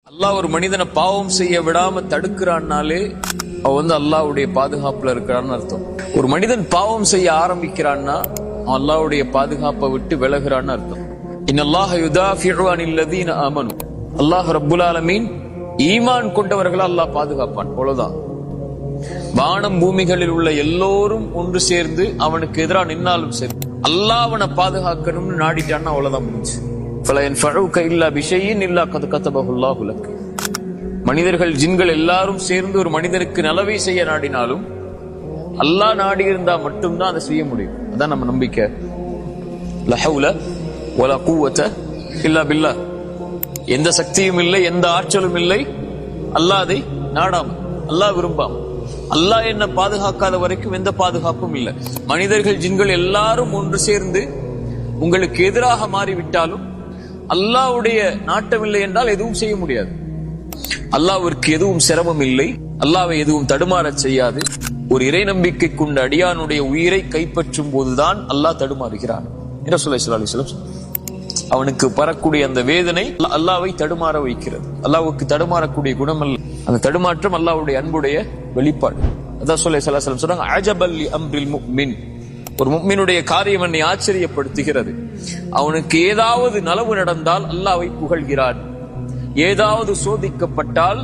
அல்லாஹ் ஒரு மனிதனை பாவம் செய்ய விடாம தடுக்கிறான்னாலே அவன் அல்லாஹ்வுடைய பாதுகாப்புல இருக்கிறான்னு அர்த்தம். ஒரு மனிதன் பாவம் செய்ய ஆரம்பிக்கிறான்னா அவன் அல்லாஹ்வுடைய பாதுகாப்பை விட்டு விலகுறான்னு அர்த்தம். இன்னல்லாஹ யுதாஃபிஉ அனில் லதீன ஆமனு. அல்லாஹ் ரப்புல் ஆலமீன் ஈமான் கொண்டவர்களை அல்லாஹ் பாதுகாப்பான். அவ்வளவுதான். வானம் பூமிகளில் உள்ள எல்லோரும் ஒன்று சேர்ந்து அவனுக்கு எதிராக நின்னாலும் சரி, அல்லாஹ் அவனை பாதுகாக்கணும்னு நாடிட்டான்னா அவ்வளவுதான் முடிஞ்சு. மனிதர்கள் ஜின்கள் எல்லாரும் சேர்ந்து ஒரு மனிதனுக்கு நலவை செய்ய நாடினாலும் அல்லாஹ் நாடி இருந்தா மட்டும்தான் அதை செய்ய முடியும். அதான் நம்ம நம்பிக்கை. லா ஹவ்ல வலா குவத இல்லா பில்லாஹ். எந்த சக்தியும் இல்லை, எந்த ஆற்றலும் இல்லை அல்லாஹ் அதை நாடாம, அல்லாஹ் விரும்பாம. அல்லாஹ் என்ன பாதுகாக்காத வரைக்கும் எந்த பாதுகாப்பும் இல்லை. மனிதர்கள் ஜின்கள் எல்லாரும் ஒன்று சேர்ந்து உங்களுக்கு எதிராக மாறிவிட்டாலும் அல்லாஹ்வுடைய நாட்டமில்லை என்றால் எதுவும் செய்ய முடியாது. அல்லாஹ்விற்கு எதுவும் சிரமம் இல்லை, அல்லாஹ்வை எதுவும் தடுமாறச் செய்யாது. ஒரு இறை நம்பிக்கை கொண்ட அடியானுடைய உயிரை கைப்பற்றும் போதுதான் அல்லாஹ் தடுமாறுகிறான். ரசூலுல்லாஹி ஸல்லல்லாஹு அலைஹி வஸல்லம் அவனுக்கு பரக்கூடிய அந்த வேதனை அல்லாஹ்வை தடுமாற வைக்கிறது. அல்லாஹ்வுக்கு தடுமாறக்கூடிய குணம் அல்ல, அந்த தடுமாற்றம் அல்லாஹ்வுடைய அன்புடைய வெளிப்பாடு. அதான் ரசூலுல்லாஹி ஸல்லல்லாஹு அலைஹி வஸல்லம் சொன்னாங்க, அஜபல் லி அம்ரில் முஃமின். ஒரு முஃமினுடைய காரியம் என்னை ஆச்சரியப்படுத்துகிறது. அவனுக்கு ஏதாவது நலவு நடந்தால் அல்லாஹ்வை புகழ்கிறான், ஏதாவது சோதிக்கப்பட்டால்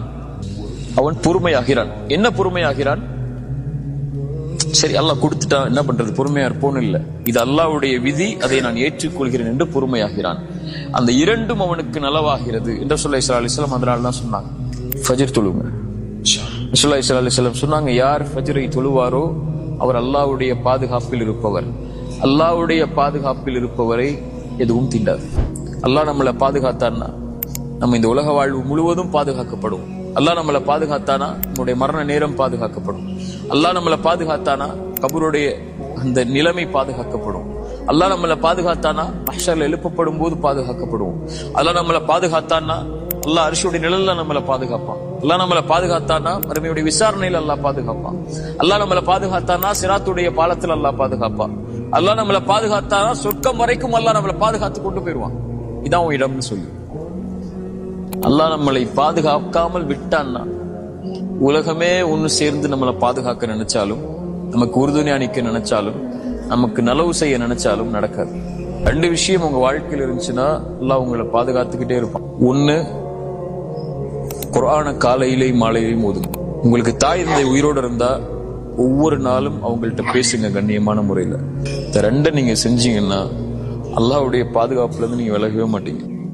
அவன் பொறுமையாகிறான். என்ன பொறுமையாகிறான்? சரி, அல்லாஹ் கொடுத்துட்டான், என்ன பண்றது, பொறுமையா இருப்போன்னு இல்ல, இது அல்லாஹ்வுடைய விதி, அதை நான் ஏற்றுக்கொள்கிறேன் என்று பொறுமையாகிறான். அந்த இரண்டும் அவனுக்கு நலவாகிறது என்று ரசூலுல்லாஹி ஸல்லல்லாஹு அலைஹி வஸல்லம் அதனால தான் சொன்னாங்க, ஃபஜ்ர் தொழுங்க. ரசூலுல்லாஹி ஸல்லல்லாஹு அலைஹி வஸல்லம் சொன்னாங்க, யார் ஃபஜ்ரை தொழுவாரோ அவர் அல்லாஹ்வுடைய பாதுகாப்பில் இருப்பவர். அல்லாஹ்வுடைய பாதுகாப்பில் இருப்பவரை எதுவும் தீண்டாது. அல்லாஹ் நம்மளை பாதுகாத்தான்னா நம்ம இந்த உலக வாழ்வு முழுவதும் பாதுகாக்கப்படும். அல்லாஹ் நம்மளை பாதுகாத்தானா நம்முடைய மரண நேரம் பாதுகாக்கப்படும். அல்லாஹ் நம்மளை பாதுகாத்தானா கபருடைய அந்த நிலைமை பாதுகாக்கப்படும். அல்லாஹ் நம்மளை பாதுகாத்தானா மஹ்ஷர்ல எழுப்பப்படும் போது பாதுகாக்கப்படும். அல்லாஹ் நம்மளை பாதுகாத்தானா அல்லாஹ் அர்ஷுடைய நிழல்ல நம்மளை பாதுகாப்பான். அல்லாஹ் நம்மளை பாதுகாத்தானா மறுமையுடைய விசாரணையில் அல்லாஹ் பாதுகாப்பான். அல்லாஹ் நம்மளை பாதுகாத்தானா சிராத்துடைய பாலத்தில் அல்லாஹ் பாதுகாப்பான். அல்லாஹ் நம்மளை பாதுகாத்தானா சொர்க்கம் வரைக்கும் அல்லாஹ் நம்மளை பாதுகாத்து கொண்டு போயிடுவான். இதான் உன் இடம்னு சொல்லி. அல்லாஹ் நம்மளை பாதுகாக்காமல் விட்டான்னா உலகமே ஒன்னு சேர்ந்து நம்மளை பாதுகாக்க நினைச்சாலும், நமக்கு உறுதுணை அணிக்க நினைச்சாலும், நமக்கு நலவு செய்ய நினைச்சாலும் நடக்காது. ரெண்டு விஷயம் உங்க வாழ்க்கையில் இருந்துச்சுன்னா அல்லாஹ் உங்களை பாதுகாத்துக்கிட்டே இருப்பான். ஒன்னு, குர்ஆனை காலையிலேயும் மாலையிலையும் ஓதுங்க. உங்களுக்கு தாய் தந்தை உயிரோடு இருந்தா ஒவ்வொரு நாளும் அவங்கள்ட்ட பேசுங்க கண்ணியமான முறையில. இந்த ரெண்டை நீங்க செஞ்சீங்கன்னா அல்லாஹ்வுடைய பாதுகாப்புல இருந்து நீங்க விலகவே மாட்டீங்க.